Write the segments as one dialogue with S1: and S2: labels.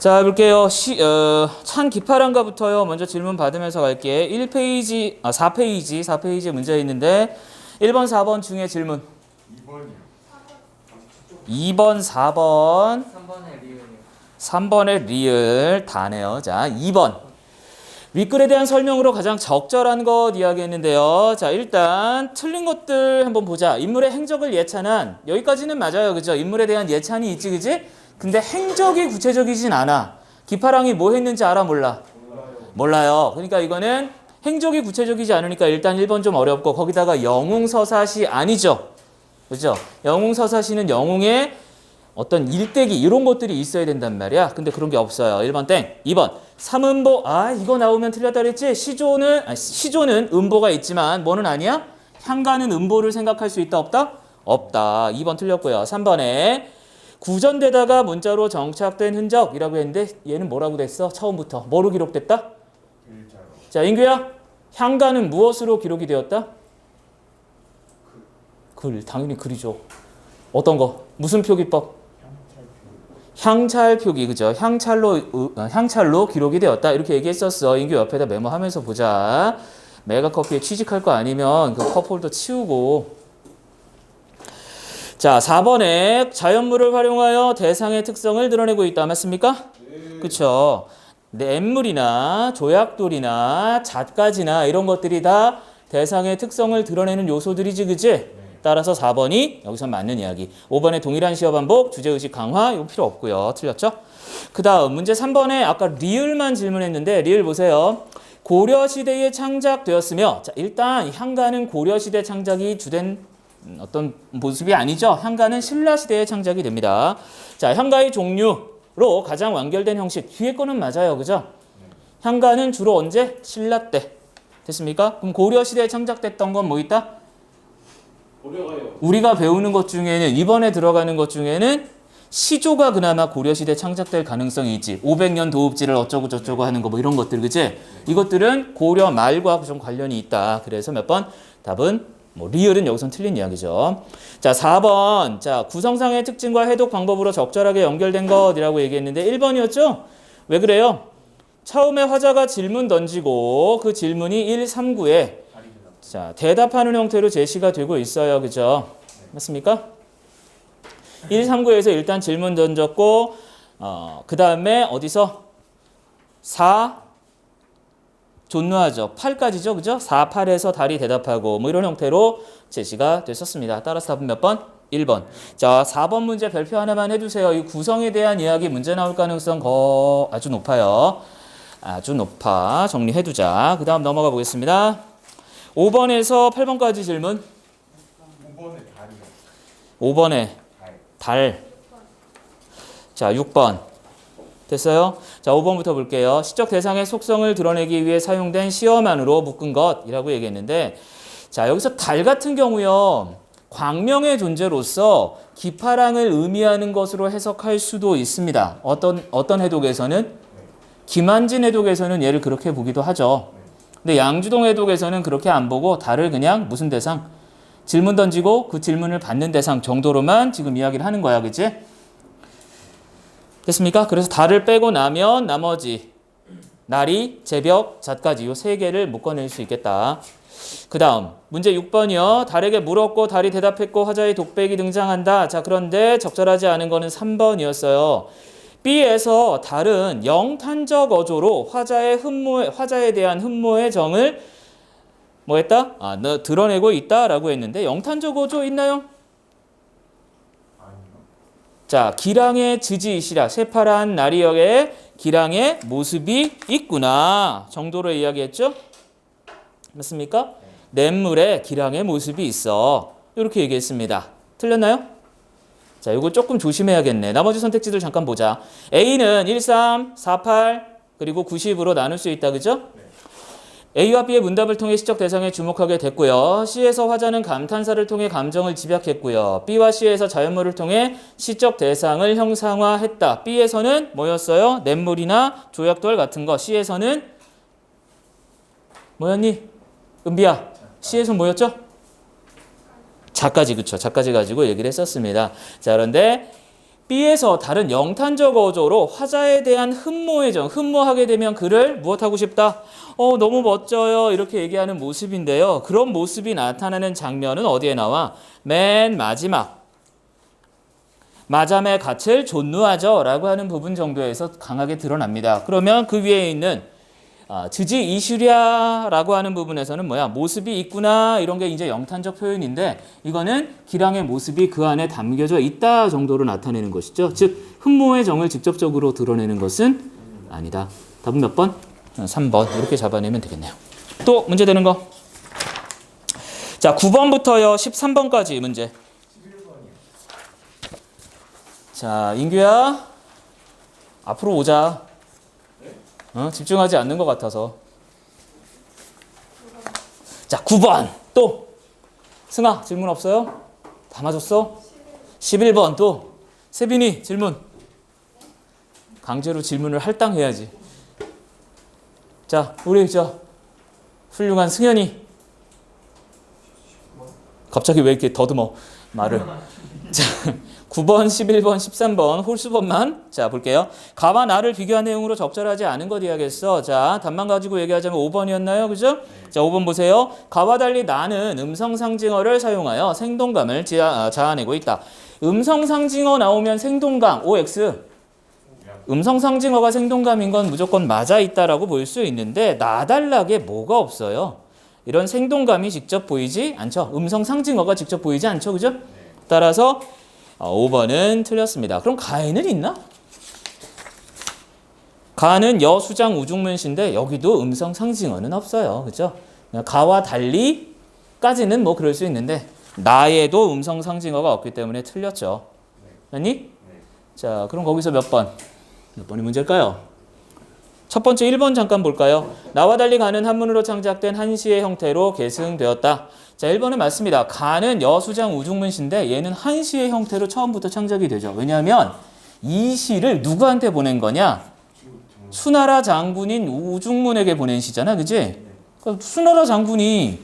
S1: 자, 볼게요. 찬 기파란가부터요. 먼저 질문 받으면서 갈게. 1페이지, 4페이지 문제 있는데 1번, 4번 중에 질문.
S2: 2번이요.
S1: 2번, 4번.
S3: 3번에 리을이요.
S1: 3번의 리을 다네요. 자, 2번. 윗글에 대한 설명으로 가장 적절한 것 이야기했는데요. 자, 일단 틀린 것들 한번 보자. 인물의 행적을 예찬한, 여기까지는 맞아요. 그죠? 인물에 대한 예찬이 있지, 그지? 근데 행적이 구체적이진 않아. 기파랑이 뭐 했는지 알아, 몰라? 몰라요. 그러니까 이거는 행적이 구체적이지 않으니까 일단 1번 좀 어렵고, 거기다가 영웅서사시 아니죠. 그죠? 영웅서사시는 영웅의 어떤 일대기 이런 것들이 있어야 된단 말이야. 근데 그런 게 없어요. 1번 땡. 2번 삼음보. 이거 나오면 틀렸다 그랬지? 시조는 음보가 있지만 뭐는 아니야? 향가는 음보를 생각할 수 있다 없다? 없다. 2번 틀렸고요. 3번에 구전되다가 문자로 정착된 흔적이라고 했는데 얘는 뭐라고 됐어? 처음부터 뭐로 기록됐다?
S2: 일자로.
S1: 자, 인규야. 향가는 무엇으로 기록이 되었다? 글. 당연히 글이죠. 어떤 거? 무슨 표기법? 향찰 표기, 그죠? 향찰로 기록이 되었다. 이렇게 얘기했었어. 인규 옆에다 메모하면서 보자. 메가커피에 취직할 거 아니면 그 컵홀더 치우고. 자, 4번에 자연물을 활용하여 대상의 특성을 드러내고 있다. 맞습니까?
S2: 네.
S1: 그쵸? 냇물이나 조약돌이나 잣가지나 이런 것들이 다 대상의 특성을 드러내는 요소들이지, 그지? 따라서 4번이 여기서 맞는 이야기. 5번에 동일한 시어 반복, 주제의식 강화, 이거 필요 없고요. 틀렸죠? 그 다음 문제 3번에 아까 리을만 질문했는데 리을 보세요. 고려시대에 창작되었으며, 자, 일단 향가는 고려시대 창작이 주된 어떤 모습이 아니죠. 향가는 신라시대에 창작이 됩니다. 자, 향가의 종류로 가장 완결된 형식. 뒤에 거는 맞아요. 그죠? 향가는 주로 언제? 신라 때. 됐습니까? 그럼 고려시대에 창작됐던 건 뭐 있다?
S2: 고려가요.
S1: 우리가 배우는 것 중에는 이번에 들어가는 것 중에는 시조가 그나마 고려시대 창작될 가능성이 있지. 500년 도읍지를 어쩌고 저쩌고 하는 거 뭐 이런 것들, 그치? 이것들은 고려 말과 좀 관련이 있다. 그래서 몇 번? 답은 뭐 리을은 여기선 틀린 이야기죠. 자, 4번. 자, 구성상의 특징과 해독 방법으로 적절하게 연결된 것이라고 얘기했는데 1번이었죠? 왜 그래요? 처음에 화자가 질문 던지고 그 질문이 1, 3구에 자, 대답하는 형태로 제시가 되고 있어요. 그죠? 맞습니까? 1, 3구에서 일단 질문 던졌고 그 다음에 어디서? 4 존노하죠. 8까지죠. 그죠? 4, 8에서 달이 대답하고 뭐 이런 형태로 제시가 됐었습니다. 따라서 답은 몇 번? 1번. 자, 4번 문제 별표 하나만 해주세요. 이 구성에 대한 이야기 문제 나올 가능성 아주 높아요. 아주 높아. 정리해두자. 그 다음 넘어가 보겠습니다. 5번에서 8번까지 질문.
S2: 5번에 달이요.
S1: 5번에
S2: 달.
S1: 달. 자, 6번. 됐어요? 자, 5번부터 볼게요. 시적 대상의 속성을 드러내기 위해 사용된 시어만으로 묶은 것이라고 얘기했는데, 자, 여기서 달 같은 경우요. 광명의 존재로서 기파랑을 의미하는 것으로 해석할 수도 있습니다. 어떤 해독에서는? 김한진 해독에서는 얘를 그렇게 보기도 하죠. 근데 양주동 해독에서는 그렇게 안 보고 달을 그냥 무슨 대상? 질문 던지고 그 질문을 받는 대상 정도로만 지금 이야기를 하는 거야. 그치? 됐습니까? 그래서 달을 빼고 나면 나머지 나리, 제벽, 잣까지 이 세 개를 묶어낼 수 있겠다. 그 다음 문제 6번이요. 달에게 물었고 달이 대답했고 화자의 독백이 등장한다. 자, 그런데 적절하지 않은 거는 3번이었어요. B에서 달은 영탄적 어조로 화자에 대한 흠모의 정을 뭐 했다? 드러내고 있다라고 했는데 영탄적 어조 있나요?
S2: 아니요.
S1: 자, 기랑의 지지이시라 새파란 나리역에 기랑의 모습이 있구나 정도로 이야기했죠? 맞습니까? 냇물에 기랑의 모습이 있어. 이렇게 얘기했습니다. 틀렸나요? 자, 이거 조금 조심해야겠네. 나머지 선택지들 잠깐 보자. A는 1, 3, 4, 8 그리고 90으로 나눌 수 있다. 그죠? A와 B의 문답을 통해 시적 대상에 주목하게 됐고요. C에서 화자는 감탄사를 통해 감정을 집약했고요. B와 C에서 자연물을 통해 시적 대상을 형상화했다. B에서는 뭐였어요? 냇물이나 조약돌 같은 거. C에서는 뭐였니? 은비야. C에서는 뭐였죠? 자까지, 그쵸. 자까지 가지고 얘기를 했었습니다. 자, 그런데 B에서 다른 영탄적 어조로 화자에 대한 흠모의 정, 흠모하게 되면 그를 무엇하고 싶다? 너무 멋져요. 이렇게 얘기하는 모습인데요. 그런 모습이 나타나는 장면은 어디에 나와? 맨 마지막. 마잠의 갓을 존누하죠 라고 하는 부분 정도에서 강하게 드러납니다. 그러면 그 위에 있는 즉지 이슈랴라고 하는 부분에서는 뭐야? 모습이 있구나 이런 게 이제 영탄적 표현인데 이거는 기랑의 모습이 그 안에 담겨져 있다 정도로 나타내는 것이죠. 즉 흠모의 정을 직접적으로 드러내는 것은 아니다. 답은 몇 번? 3번 이렇게 잡아내면 되겠네요. 또 문제 되는 거. 자 9번부터요 13번까지 문제.
S2: 11번이요.
S1: 자 인규야 앞으로 오자. 집중하지 않는 것 같아서. 자 9번 또 승아 질문 없어요? 다 맞았어? 11번 또 세빈이 질문. 강제로 질문을 할당해야지. 자 우리 훌륭한 승현이. 갑자기 왜 이렇게 더듬어 말을. 자 9번, 11번, 13번 홀수번만 자 볼게요. 가와 나를 비교한 내용으로 적절하지 않은 것 이야기했어. 자 답만 가지고 얘기하자면 5번이었나요? 그죠? 자 5번 보세요. 가와 달리 나는 음성상징어를 사용하여 생동감을 자아내고 있다. 음성상징어 나오면 생동감 OX. 음성상징어가 생동감인 건 무조건 맞아 있다라고 볼 수 있는데 나달라게 뭐가 없어요. 이런 생동감이 직접 보이지 않죠. 음성상징어가 직접 보이지 않죠. 그죠? 따라서 5번은 틀렸습니다. 그럼 가에는 있나? 가는 여수장 우중문시인데 여기도 음성 상징어는 없어요. 그죠? 가와 달리까지는 뭐 그럴 수 있는데 나에도 음성 상징어가 없기 때문에 틀렸죠. 맞니? 자, 그럼 거기서 몇 번? 몇 번이 문제일까요? 첫 번째 1번 잠깐 볼까요? 나와 달리 가는 한문으로 창작된 한시의 형태로 계승되었다. 자, 1번은 맞습니다. 가는 여수장 우중문시인데 얘는 한시의 형태로 처음부터 창작이 되죠. 왜냐하면 이 시를 누구한테 보낸 거냐? 수나라 장군인 우중문에게 보낸 시잖아. 그지? 그러니까 수나라 장군이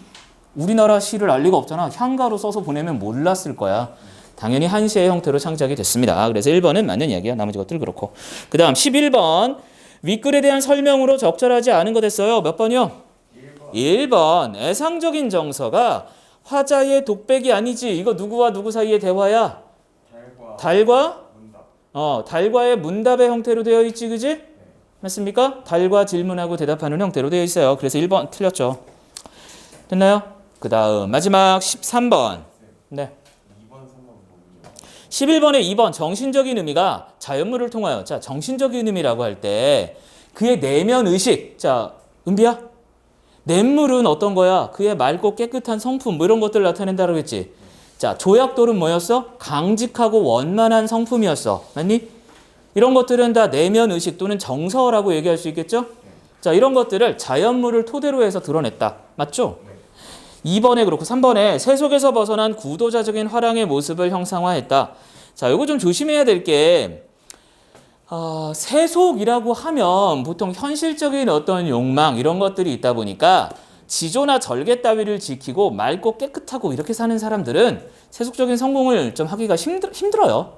S1: 우리나라 시를 알 리가 없잖아. 향가로 써서 보내면 몰랐을 거야. 당연히 한시의 형태로 창작이 됐습니다. 그래서 1번은 맞는 이야기야. 나머지 것들 그렇고. 그 다음 11번. 윗글에 대한 설명으로 적절하지 않은 거 됐어요. 몇 번이요? 1번. 애상적인 정서가 화자의 독백이 아니지. 이거 누구와 누구 사이의 대화야? 달과? 문답. 달과의 문답의 형태로 되어 있지. 그지? 네. 맞습니까? 달과 질문하고 대답하는 형태로 되어 있어요. 그래서 1번 틀렸죠. 됐나요? 그 다음 마지막 13번. 네. 11번에 2번 정신적인 의미가 자연물을 통하여. 자, 정신적인 의미라고 할 때 그의 내면 의식. 자, 은비야? 냇물은 어떤 거야? 그의 맑고 깨끗한 성품 뭐 이런 것들을 나타낸다고 했지. 자, 조약돌은 뭐였어? 강직하고 원만한 성품이었어. 맞니? 이런 것들은 다 내면 의식 또는 정서라고 얘기할 수 있겠죠? 자, 이런 것들을 자연물을 토대로 해서 드러냈다. 맞죠? 2번에 그렇고 3번에 세속에서 벗어난 구도자적인 화랑의 모습을 형상화했다. 자, 이거 좀 조심해야 될 게 세속이라고 하면 보통 현실적인 어떤 욕망 이런 것들이 있다 보니까 지조나 절개 따위를 지키고 맑고 깨끗하고 이렇게 사는 사람들은 세속적인 성공을 좀 하기가 힘들어요.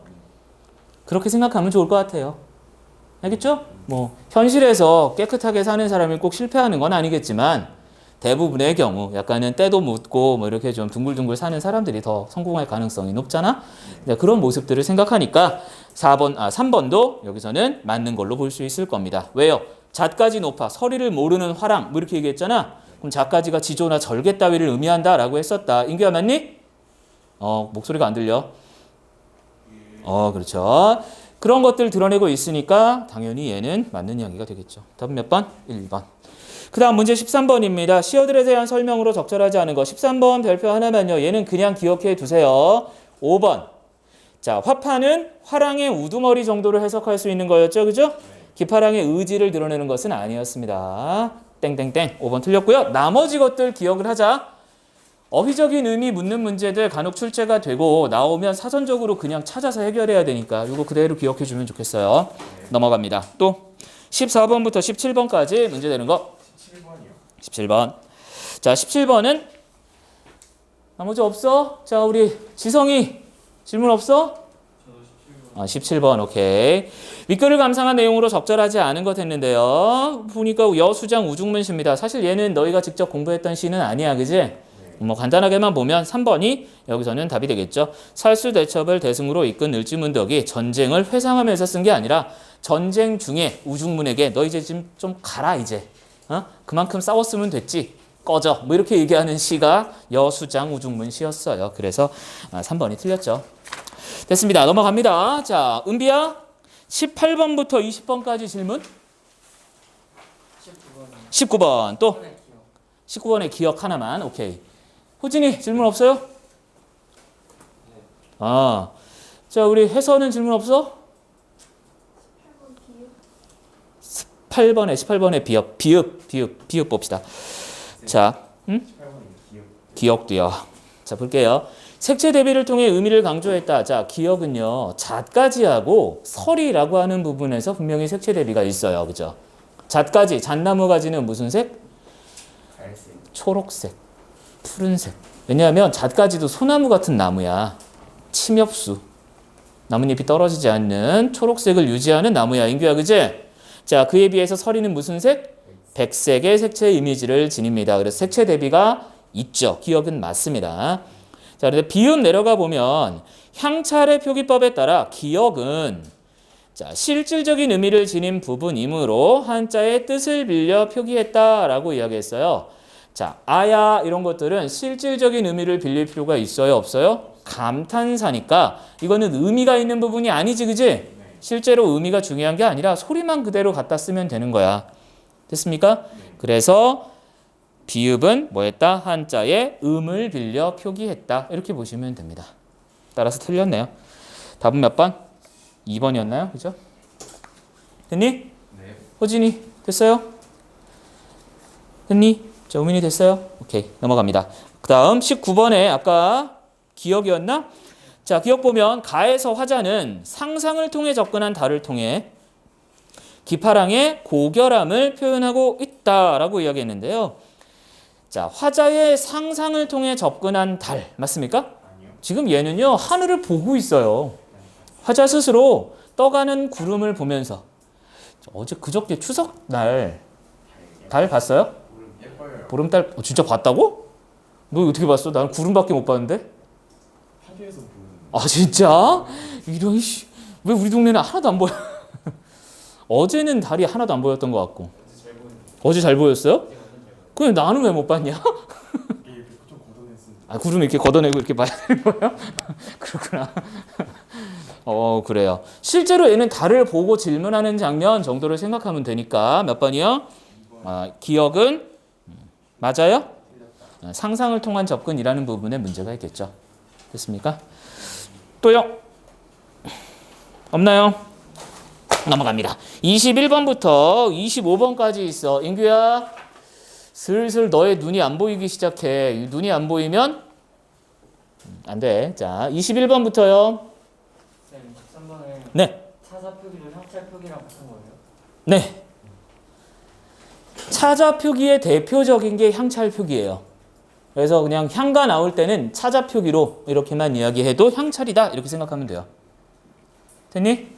S1: 그렇게 생각하면 좋을 것 같아요. 알겠죠? 뭐 현실에서 깨끗하게 사는 사람이 꼭 실패하는 건 아니겠지만 대부분의 경우 약간은 때도 묻고 뭐 이렇게 좀 둥글둥글 사는 사람들이 더 성공할 가능성이 높잖아. 그런 모습들을 생각하니까 3번도 여기서는 맞는 걸로 볼 수 있을 겁니다. 왜요? 잣까지 높아 서리를 모르는 화랑 뭐 이렇게 얘기했잖아. 그럼 잣까지가 지조나 절개 따위를 의미한다라고 했었다. 인규야 맞니? 목소리가 안 들려. 그렇죠. 그런 것들 드러내고 있으니까 당연히 얘는 맞는 이야기가 되겠죠. 답은 몇 번? 1번. 그 다음 문제 13번입니다. 시어들에 대한 설명으로 적절하지 않은 거. 13번 별표 하나만요. 얘는 그냥 기억해 두세요. 5번. 자, 화파는 화랑의 우두머리 정도로 해석할 수 있는 거였죠. 그죠? 기파랑의 의지를 드러내는 것은 아니었습니다. 땡땡땡. 5번 틀렸고요. 나머지 것들 기억을 하자. 어휘적인 의미 묻는 문제들 간혹 출제가 되고 나오면 사전적으로 그냥 찾아서 해결해야 되니까 이거 그대로 기억해 주면 좋겠어요. 넘어갑니다. 또 14번부터 17번까지 문제 되는 거. 17번. 자, 17번은 나머지 없어? 자, 우리 지성이 질문 없어? 17번 오케이. 윗글을 감상한 내용으로 적절하지 않은 것 했는데요. 보니까 여수장 우중문시입니다. 사실 얘는 너희가 직접 공부했던 시는 아니야, 그지? 뭐 간단하게만 보면 3번이 여기서는 답이 되겠죠. 살수대첩을 대승으로 이끈 을지문덕이 전쟁을 회상하면서 쓴 게 아니라 전쟁 중에 우중문에게 너 이제 좀 가라 이제. 그만큼 싸웠으면 됐지. 꺼져. 뭐 이렇게 얘기하는 시가 여수장 우중문 시였어요. 그래서 3번이 틀렸죠. 됐습니다. 넘어갑니다. 자, 은비야 18번부터 20번까지 질문. 19번 또 19번의 기억 하나만. 오케이. 호진이 질문 없어요? 자 우리 혜서는 질문 없어? 18번에 비읍 봅시다. 자, 기억도요. 자 볼게요. 색채 대비를 통해 의미를 강조했다. 자, 기억은요. 잣가지하고 설이라고 하는 부분에서 분명히 색채 대비가 있어요. 그죠? 잣가지, 잣나무 가지는 무슨 색?
S2: 갈색.
S1: 초록색, 푸른색. 왜냐하면 잣가지도 소나무 같은 나무야. 침엽수. 나뭇잎이 떨어지지 않는 초록색을 유지하는 나무야. 인규야, 그지? 자, 그에 비해서 설이는 무슨 색? 백색의 색채 이미지를 지닙니다. 그래서 색채 대비가 있죠. 기억은 맞습니다. 자, 그런데 비읍 내려가 보면 향찰의 표기법에 따라 기억은 자, 실질적인 의미를 지닌 부분이므로 한자의 뜻을 빌려 표기했다라고 이야기했어요. 자, 아야 이런 것들은 실질적인 의미를 빌릴 필요가 있어요, 없어요? 감탄사니까 이거는 의미가 있는 부분이 아니지, 그지? 실제로 의미가 중요한 게 아니라 소리만 그대로 갖다 쓰면 되는 거야. 됐습니까? 그래서 비읍은 뭐했다? 한자의 음을 빌려 표기했다. 이렇게 보시면 됩니다. 따라서 틀렸네요. 답은 몇 번? 2번이었나요? 그죠? 됐니?
S2: 네.
S1: 호진이 됐어요? 됐니? 자, 우민이 됐어요? 오케이, 넘어갑니다. 그 다음 19번에 아까 기억이었나? 자, 기억 보면 가에서 화자는 상상을 통해 접근한 달을 통해 기파랑의 고결함을 표현하고 있다라고 이야기했는데요. 자, 화자의 상상을 통해 접근한 달 맞습니까?
S2: 아니요.
S1: 지금 얘는요 하늘을 보고 있어요. 화자 스스로 떠가는 구름을 보면서 어제 그저께 추석 날 달 봤어요?
S2: 예뻐요.
S1: 보름달 진짜 봤다고? 너 어떻게 봤어? 나는 구름밖에 못 봤는데.
S2: 하드에서 보는.
S1: 아 진짜? 이런 씨. 왜 우리 동네는 하나도 안 보여? 어제는 달이 하나도 안 보였던 것 같고. 어제 잘 보였어요? 그럼 나는 왜 못 봤냐?
S2: 이게 좀 걷어냈습니다.
S1: 아, 구름 이렇게 걷어내고 이렇게 봐야 되는 거예요? 그렇구나. 그래요. 실제로 얘는 달을 보고 질문하는 장면 정도를 생각하면 되니까 몇 번이요? 기억은 맞아요? 상상을 통한 접근이라는 부분에 문제가 있겠죠. 됐습니까? 또요? 없나요? 넘어갑니다. 21번부터 25번까지 있어. 인규야, 슬슬 너의 눈이 안 보이기 시작해. 눈이 안 보이면 안 돼. 자, 21번부터요.
S3: 네, 13번은
S1: 네.
S3: 차사 표기를 향찰 표기랑 같은 거예요?
S1: 네. 차자 표기의 대표적인 게 향찰 표기예요. 그래서 그냥 향가 나올 때는 차자 표기로 이렇게만 이야기해도 향찰이다 이렇게 생각하면 돼요. 됐니?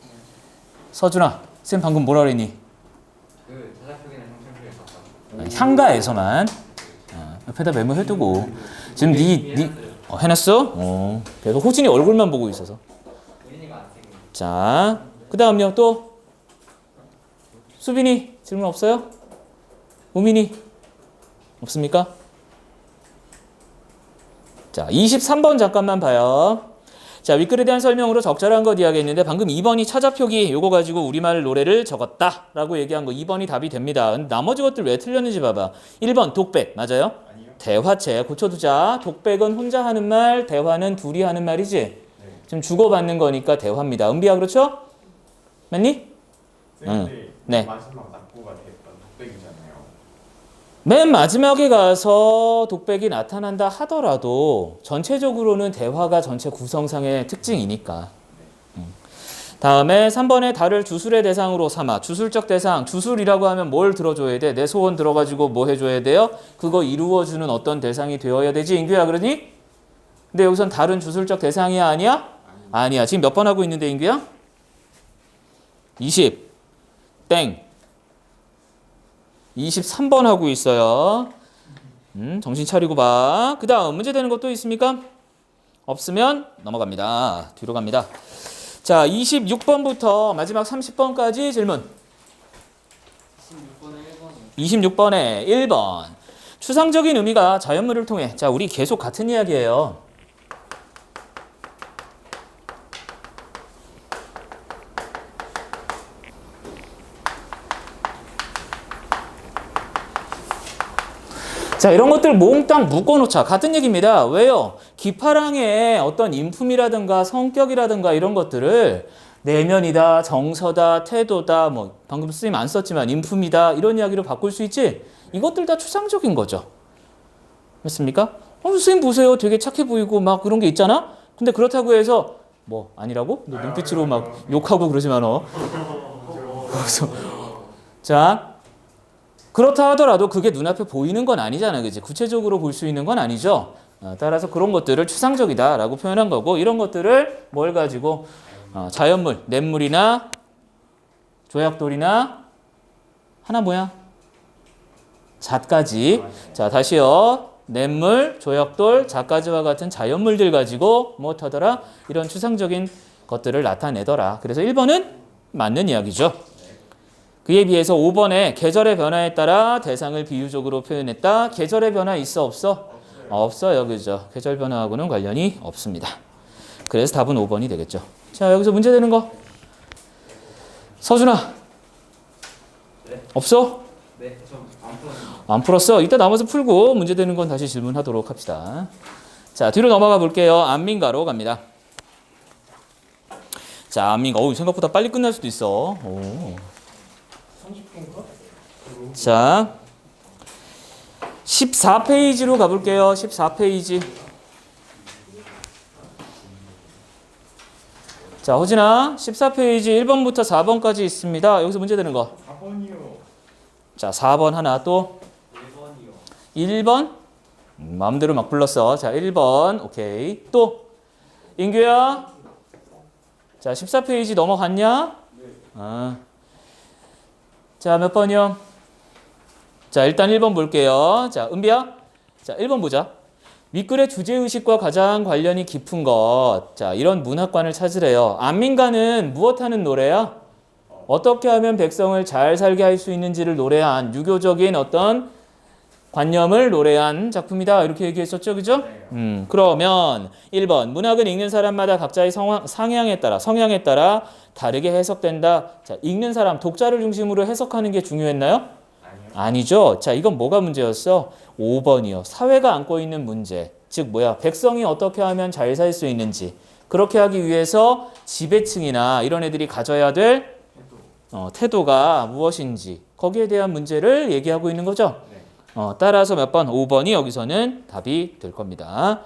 S1: 서준아, 쌤 방금 뭐라 그랬니?
S3: 그 차사 표기랑 향찰 표기 같다.
S1: 향가에서만 옆에다 메모해두고 지금 네 해놨어? 그래서 호진이 얼굴만 보고 있어서.
S3: 우린이가 안 쓰고.
S1: 자, 그 다음요 또 수빈이 질문 없어요? 우민이 없습니까? 자, 23번 잠깐만 봐요. 자, 윗글에 대한 설명으로 적절한 것 이야기했는데 방금 2번이 차자표기 요거 가지고 우리말 노래를 적었다 라고 얘기한 거 2번이 답이 됩니다. 근데 나머지 것들 왜 틀렸는지 봐봐. 1번 독백 맞아요?
S2: 아니요.
S1: 대화체 고쳐두자. 독백은 혼자 하는 말, 대화는 둘이 하는 말이지?
S2: 네.
S1: 지금 주고받는 거니까 대화입니다. 은비야 그렇죠? 맞니?
S2: 쌤인데
S1: 네.
S2: 마지막 낙고가 됐던 독백이잖아요.
S1: 맨 마지막에 가서 독백이 나타난다 하더라도 전체적으로는 대화가 전체 구성상의 특징이니까. 다음에 3번에 달을 주술의 대상으로 삼아. 주술적 대상. 주술이라고 하면 뭘 들어줘야 돼? 내 소원 들어가지고 뭐 해줘야 돼요? 그거 이루어주는 어떤 대상이 되어야 되지? 인규야 그러니? 근데 여기선 달은 주술적 대상이야 아니야? 아니야. 지금 몇 번 하고 있는데 인규야? 20 땡. 23번 하고 있어요. 정신 차리고 봐. 그 다음 문제 되는 것도 있습니까? 없으면 넘어갑니다. 뒤로 갑니다. 자, 26번부터 마지막 30번까지 질문. 26번에 1번. 추상적인 의미가 자연물을 통해. 자, 우리 계속 같은 이야기예요. 자, 이런 것들 몽땅 묶어놓자. 같은 얘기입니다. 왜요? 기파랑의 어떤 인품이라든가 성격이라든가 이런 것들을 내면이다, 정서다, 태도다, 뭐 방금 선생님 안 썼지만 인품이다 이런 이야기로 바꿀 수 있지? 이것들 다 추상적인 거죠. 맞습니까? 선생님 보세요. 되게 착해 보이고 막 그런 게 있잖아? 근데 그렇다고 해서 뭐 아니라고? 너 눈빛으로 막 욕하고 그러지만 자, 그렇다 하더라도 그게 눈앞에 보이는 건 아니잖아요. 그치? 구체적으로 볼 수 있는 건 아니죠. 따라서 그런 것들을 추상적이다라고 표현한 거고 이런 것들을 뭘 가지고 자연물, 냇물이나 조약돌이나 하나 뭐야? 잣가지. 자, 다시요. 냇물, 조약돌, 잣가지와 같은 자연물들 가지고 무엇하더라? 이런 추상적인 것들을 나타내더라. 그래서 1번은 맞는 이야기죠. 그에 비해서 5번에 계절의 변화에 따라 대상을 비유적으로 표현했다. 계절의 변화 있어 없어? 없어요. 그죠? 계절 변화하고는 관련이 없습니다. 그래서 답은 5번이 되겠죠. 자, 여기서 문제 되는 거. 서준아.
S3: 네?
S1: 없어?
S3: 네, 좀 안 풀었는데.
S1: 안 풀었어? 이따 남아서 풀고 문제 되는 건 다시 질문하도록 합시다. 자, 뒤로 넘어가 볼게요. 안민가로 갑니다. 자, 안민가. 생각보다 빨리 끝날 수도 있어.
S2: 30분인가?
S1: 자, 14페이지로 가볼게요. 14페이지. 자, 호진아, 14페이지 1번부터 4번까지 있습니다. 여기서 문제 되는 거.
S2: 4번이요.
S1: 자, 4번 하나 또.
S3: 1번이요.
S1: 1번. 마음대로 막 불렀어. 자, 1번. 오케이. 또. 인규야. 자, 14페이지 넘어갔냐? 아. 자, 몇 번이요? 자, 일단 1번 볼게요. 자, 은비야. 자, 1번 보자. 윗글의 주제의식과 가장 관련이 깊은 것. 자, 이런 문학관을 찾으래요. 안민가는 무엇하는 노래야? 어떻게 하면 백성을 잘 살게 할 수 있는지를 노래한 유교적인 어떤 관념을 노래한 작품이다. 이렇게 얘기했었죠. 그죠? 그러면 1번. 문학은 읽는 사람마다 각자의 성향에 따라 다르게 해석된다. 자, 읽는 사람, 독자를 중심으로 해석하는 게 중요했나요?
S2: 아니요.
S1: 아니죠. 자, 이건 뭐가 문제였어? 5번이요. 사회가 안고 있는 문제. 즉 뭐야? 백성이 어떻게 하면 잘 살 수 있는지. 그렇게 하기 위해서 지배층이나 이런 애들이 가져야 될 태도가 무엇인지. 거기에 대한 문제를 얘기하고 있는 거죠.
S2: 네.
S1: 따라서 몇 번? 5번이 여기서는 답이 될 겁니다.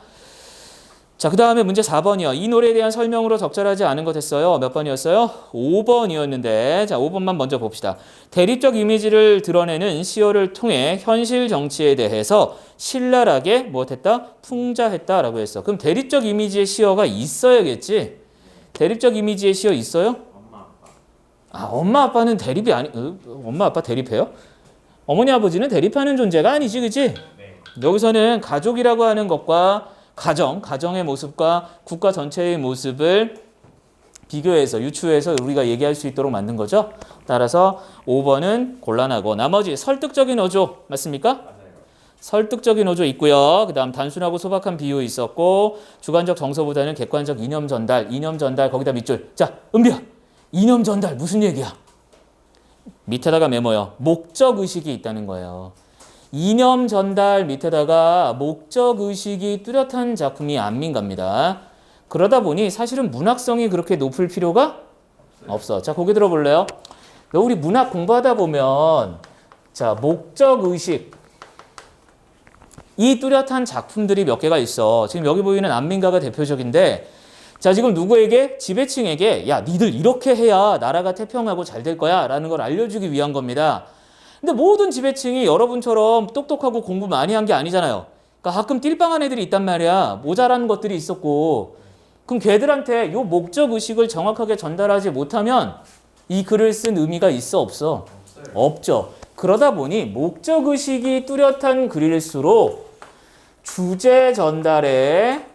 S1: 자, 그 다음에 문제 4번이요. 이 노래에 대한 설명으로 적절하지 않은 것 했어요. 몇 번이었어요? 5번이었는데 자, 5번만 먼저 봅시다. 대립적 이미지를 드러내는 시어를 통해 현실 정치에 대해서 신랄하게 무엇했다? 풍자했다라고 했어. 그럼 대립적 이미지의 시어가 있어야겠지? 대립적 이미지의 시어 있어요?
S2: 엄마 아빠.
S1: 엄마 아빠는 대립이 엄마 아빠 대립해요? 어머니 아버지는 대립하는 존재가 아니지, 그치?
S2: 네.
S1: 여기서는 가족이라고 하는 것과 가정의 모습과 국가 전체의 모습을 비교해서 유추해서 우리가 얘기할 수 있도록 만든 거죠. 따라서 5번은 곤란하고 나머지 설득적인 어조 맞습니까?
S2: 맞아요.
S1: 설득적인 어조 있고요. 그 다음 단순하고 소박한 비유 있었고 주관적 정서보다는 객관적 이념 전달 거기다 밑줄. 자, 은비야. 이념 전달 무슨 얘기야? 밑에다가 메모요. 목적의식이 있다는 거예요. 이념 전달 밑에다가 목적의식이 뚜렷한 작품이 안민가입니다. 그러다 보니 사실은 문학성이 그렇게 높을 필요가 없어. 자, 고개 들어볼래요? 우리 문학 공부하다 보면 자, 목적의식 이 뚜렷한 작품들이 몇 개가 있어. 지금 여기 보이는 안민가가 대표적인데 자, 지금 누구에게? 지배층에게 야, 니들 이렇게 해야 나라가 태평하고 잘 될 거야 라는 걸 알려주기 위한 겁니다. 근데 모든 지배층이 여러분처럼 똑똑하고 공부 많이 한 게 아니잖아요. 그러니까 가끔 띨빵한 애들이 있단 말이야. 모자란 것들이 있었고 그럼 걔들한테 요 목적의식을 정확하게 전달하지 못하면 이 글을 쓴 의미가 있어 없어?
S3: 없어요.
S1: 없죠. 그러다 보니 목적의식이 뚜렷한 글일수록 주제 전달의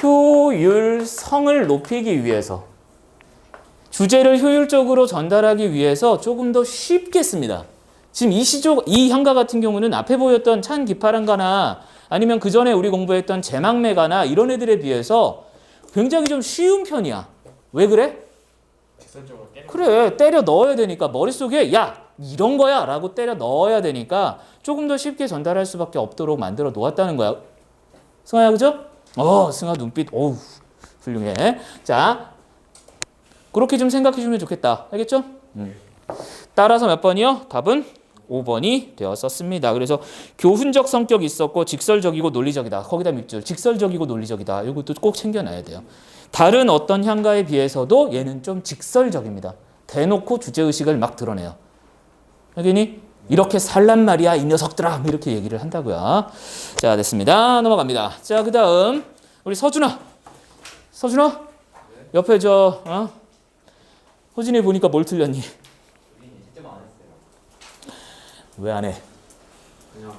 S1: 효율성을 높이기 위해서 주제를 효율적으로 전달하기 위해서 조금 더 쉽게 씁니다. 지금 이 향가 같은 경우는 앞에 보였던 찬 기파란가나 아니면 그 전에 우리 공부했던 제망매가나 이런 애들에 비해서 굉장히 좀 쉬운 편이야. 왜 그래?
S2: 직선적으로 때려.
S1: 그래, 때려 넣어야 되니까 머릿속에 야 이런 거야 라고 때려 넣어야 되니까 조금 더 쉽게 전달할 수밖에 없도록 만들어 놓았다는 거야. 승아야, 그죠? 승아 눈빛 어우 훌륭해. 자, 그렇게 좀 생각해 주면 좋겠다. 알겠죠? 따라서 몇 번이요? 답은 5번이 되었었습니다. 그래서 교훈적 성격이 있었고 직설적이고 논리적이다. 거기다 밑줄. 직설적이고 논리적이다. 이것도 꼭 챙겨놔야 돼요. 다른 어떤 향가에 비해서도 얘는 좀 직설적입니다. 대놓고 주제의식을 막 드러내요. 알겠니? 이렇게 살란 말이야 이 녀석들아 이렇게 얘기를 한다고요. 자, 됐습니다. 넘어갑니다. 자, 그 다음 우리 서준아 옆에 호진이 보니까 뭘 틀렸니?
S3: 우리 채점 안 했어요.
S1: 왜 안 해?
S3: 그냥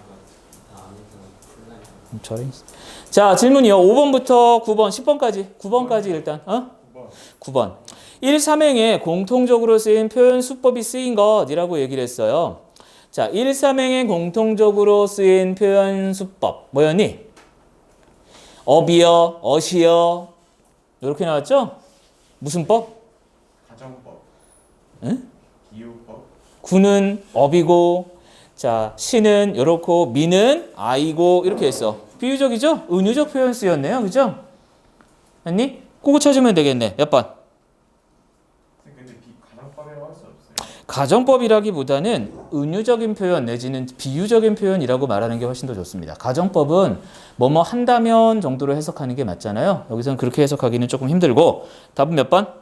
S3: 다안 해서 풀라인.
S1: 저리. 자, 질문이요. 5번부터 9번, 10번까지. 9번까지 일단. 9번. 1, 3행에 공통적으로 쓰인 표현 수법이 쓰인 것이라고 얘기를 했어요. 자, 1, 3행에 공통적으로 쓰인 표현 수법. 뭐였니? 업이요, 어시요. 이렇게 나왔죠? 무슨 법?
S2: 가정법.
S1: 응?
S2: 기후법.
S1: 구는 업이고, 자, 시는 요렇고, 미는 아이고, 이렇게 했어. 비유적이죠? 은유적 표현 쓰였네요. 그죠? 아니? 그거 찾으면 되겠네. 몇 번?
S2: 근데 가정법이라고 할 수 없어요.
S1: 가정법이라기보다는 은유적인 표현 내지는 비유적인 표현이라고 말하는 게 훨씬 더 좋습니다. 가정법은 뭐뭐 한다면 정도로 해석하는 게 맞잖아요. 여기서는 그렇게 해석하기는 조금 힘들고. 답은 몇 번?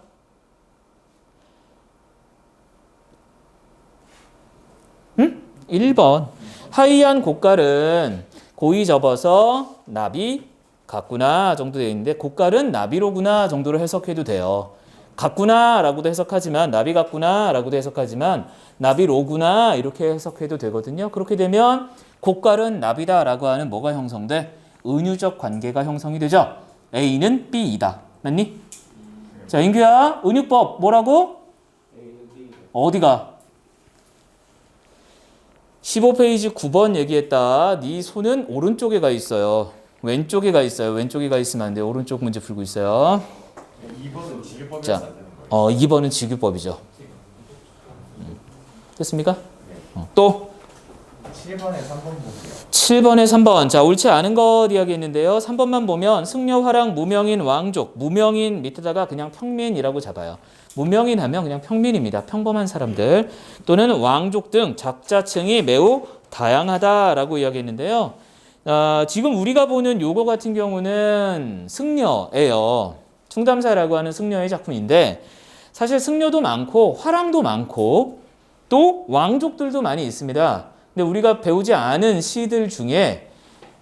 S1: 1번. 하이한 고깔은 고이 접어서 나비 같구나 정도 되어 있는데 고깔은 나비로구나 정도로 해석해도 돼요. 같구나 라고도 해석하지만 나비 같구나 라고도 해석하지만 나비로구나 이렇게 해석해도 되거든요. 그렇게 되면 고깔은 나비다 라고 하는 뭐가 형성돼? 은유적 관계가 형성이 되죠. A는 B이다. 맞니? 자, 인규야, 은유법 뭐라고? 어디가? 15페이지 9번 얘기했다. 네 손은 오른쪽에 가 있어요. 왼쪽에 가 있어요. 왼쪽에 가 있으면 안 돼요. 오른쪽 문제 풀고 있어요.
S2: 2번은 지교법이라서
S1: 자,
S2: 안 되는 거예요.
S1: 2번은 직유법이죠. 됐습니까? 또
S2: 7번에 3번 볼게요.
S1: 7번에 3번. 자, 옳지 않은 것 이야기했는데요. 3번만 보면 승려, 화랑, 무명인, 왕족. 무명인 밑에다가 그냥 평민이라고 잡아요. 무명인 하면 그냥 평민입니다. 평범한 사람들. 또는 왕족 등 작자층이 매우 다양하다라고 이야기했는데요. 지금 우리가 보는 요거 같은 경우는 승려예요. 충담사라고 하는 승려의 작품인데 사실 승려도 많고 화랑도 많고 또 왕족들도 많이 있습니다. 근데 우리가 배우지 않은 시들 중에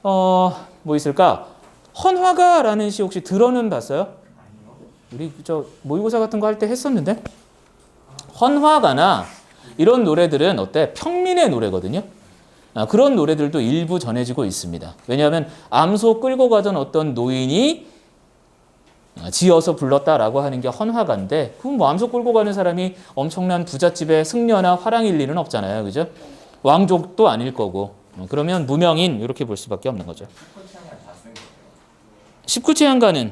S1: 뭐 있을까? 헌화가라는 시 혹시 들어는 봤어요? 우리 저 모의고사 같은 거 할 때 했었는데 헌화가나 이런 노래들은 어때? 평민의 노래거든요. 그런 노래들도 일부 전해지고 있습니다. 왜냐하면 암소 끌고 가던 어떤 노인이 지어서 불렀다라고 하는 게 헌화가인데 그럼 뭐 암소 끌고 가는 사람이 엄청난 부잣집의 승려나 화랑일 리는 없잖아요. 그죠? 왕족도 아닐 거고 그러면 무명인 이렇게 볼 수밖에 없는 거죠.
S2: 19채향가 다쓴 거예요.
S1: 19채향가는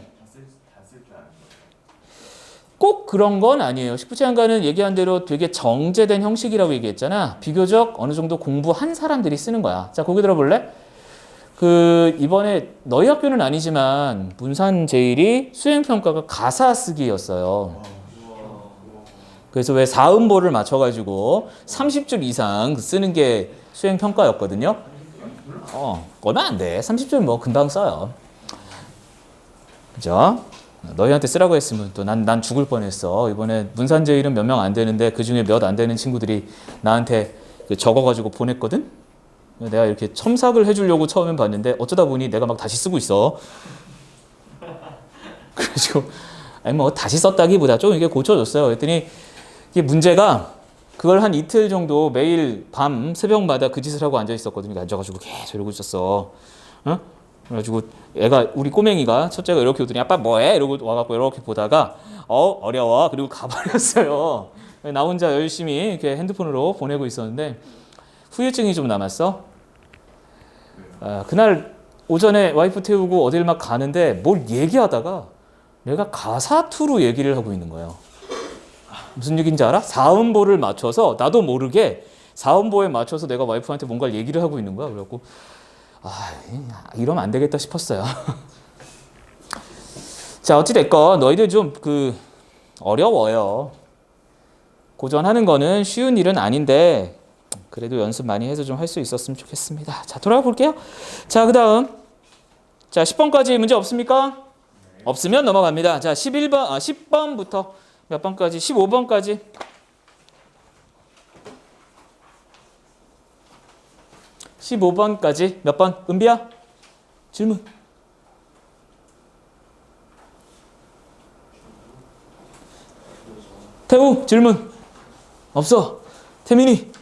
S2: 다쓸 줄 아는 거예요.
S1: 꼭 그런 건 아니에요. 19채향가는 얘기한 대로 되게 정제된 형식이라고 얘기했잖아. 비교적 어느 정도 공부한 사람들이 쓰는 거야. 자, 거기 들어볼래? 이번에 너희 학교는 아니지만 문산 제일이 수행평가가 가사 쓰기였어요. 그래서 왜 4음보를 맞춰가지고 30줄 이상 쓰는 게 수행평가였거든요. 얼마 안 돼. 30줄 뭐 금방 써요. 그죠? 너희한테 쓰라고 했으면 또 난 죽을 뻔했어. 이번에 문산 제일은 몇 명 안 되는데 그 중에 몇 안 되는 친구들이 나한테 적어가지고 보냈거든. 내가 이렇게 첨삭을 해주려고 처음엔 봤는데 어쩌다 보니 내가 막 다시 쓰고 있어. 그래가지고 아니 뭐 다시 썼다기보다 좀 이게 고쳐줬어요. 그랬더니 이게 문제가 그걸 한 이틀 정도 매일 밤 새벽마다 그 짓을 하고 앉아 있었거든요. 앉아가지고 계속 이러고 있었어. 어? 그래가지고 애가 우리 꼬맹이가 첫째가 이렇게 오더니 아빠 뭐해? 이러고 와갖고 이렇게 보다가 어려워. 그리고 가버렸어요. 나 혼자 열심히 이렇게 핸드폰으로 보내고 있었는데 후유증이 좀 남았어. 그날 오전에 와이프 태우고 어딜 막 가는데 뭘 얘기하다가 내가 가사투로 얘기를 하고 있는 거예요. 무슨 얘기인지 알아? 사음보를 맞춰서 나도 모르게 사음보에 맞춰서 내가 와이프한테 뭔가 얘기를 하고 있는 거야. 그래갖고 이러면 안 되겠다 싶었어요. 자, 어찌됐건 너희들 좀 어려워요. 고전하는 거는 쉬운 일은 아닌데 그래도 연습 많이 해서 좀 할 수 있었으면 좋겠습니다. 자, 돌아가 볼게요. 자, 그 다음. 자, 10번까지 문제 없습니까? 없으면 넘어갑니다. 자, 10번부터 몇 번까지? 15번까지. 15번까지 몇 번? 은비야? 질문. 태우 질문. 없어. 태민이.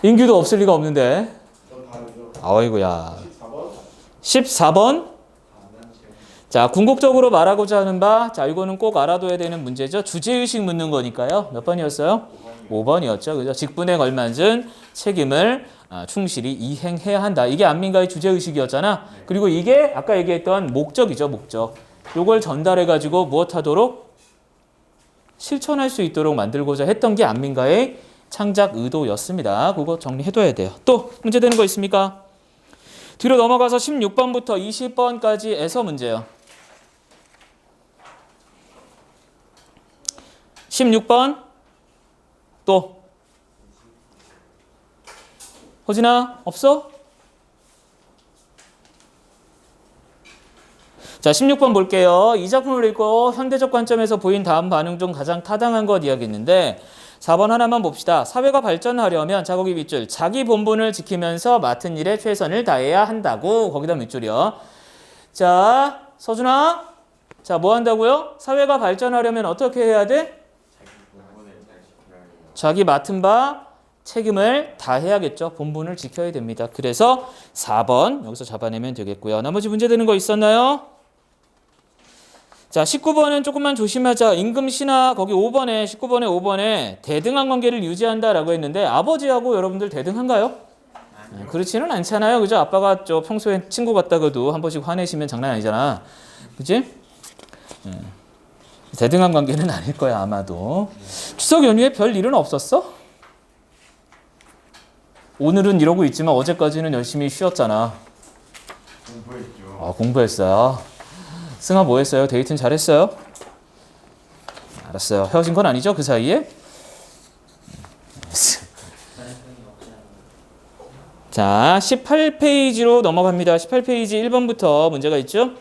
S1: 인규도 없을 리가 없는데. 아이고야. 14번. 자, 궁극적으로 말하고자 하는 바. 자, 이거는 꼭 알아둬야 되는 문제죠. 주제의식 묻는 거니까요. 몇 번이었어요? 5번이었죠. 그죠? 직분에 걸맞은 책임을 충실히 이행해야 한다. 이게 안민가의 주제의식이었잖아. 그리고 이게 아까 얘기했던 목적이죠. 목적. 요걸 전달해가지고 무엇하도록? 실천할 수 있도록 만들고자 했던 게 안민가의 창작 의도였습니다. 그거 정리해둬야 돼요. 또 문제 되는 거 있습니까? 뒤로 넘어가서 16번부터 20번까지에서 문제요. 16번 또 호진아 없어? 자, 16번 볼게요. 이 작품을 읽고 현대적 관점에서 보인 다음 반응 중 가장 타당한 것 이야기했는데 4번 하나만 봅시다. 사회가 발전하려면 자고기 밑줄 자기 본분을 지키면서 맡은 일에 최선을 다해야 한다고. 거기다 밑줄이요. 자, 서준아. 자, 뭐 한다고요? 사회가 발전하려면 어떻게 해야 돼? 자기 맡은 바 책임을 다해야겠죠. 본분을 지켜야 됩니다. 그래서 4번 여기서 잡아내면 되겠고요. 나머지 문제 되는 거 있었나요? 자, 19번은 조금만 조심하자. 임금신하 거기 5번에 19번에 5번에 대등한 관계를 유지한다라고 했는데 아버지하고 여러분들 대등한가요? 그렇지는 않잖아요. 그죠? 아빠가 평소에 친구 같다고도 한 번씩 화내시면 장난 아니잖아. 그지? 대등한 관계는 아닐 거야 아마도. 추석 연휴에 별 일은 없었어? 오늘은 이러고 있지만 어제까지는 열심히 쉬었잖아.
S2: 공부했죠.
S1: 공부했어요. 승아 뭐 했어요? 데이트는 잘했어요? 알았어요. 헤어진 건 아니죠? 그 사이에? 자, 18페이지로 넘어갑니다. 18페이지 1번부터 문제가 있죠?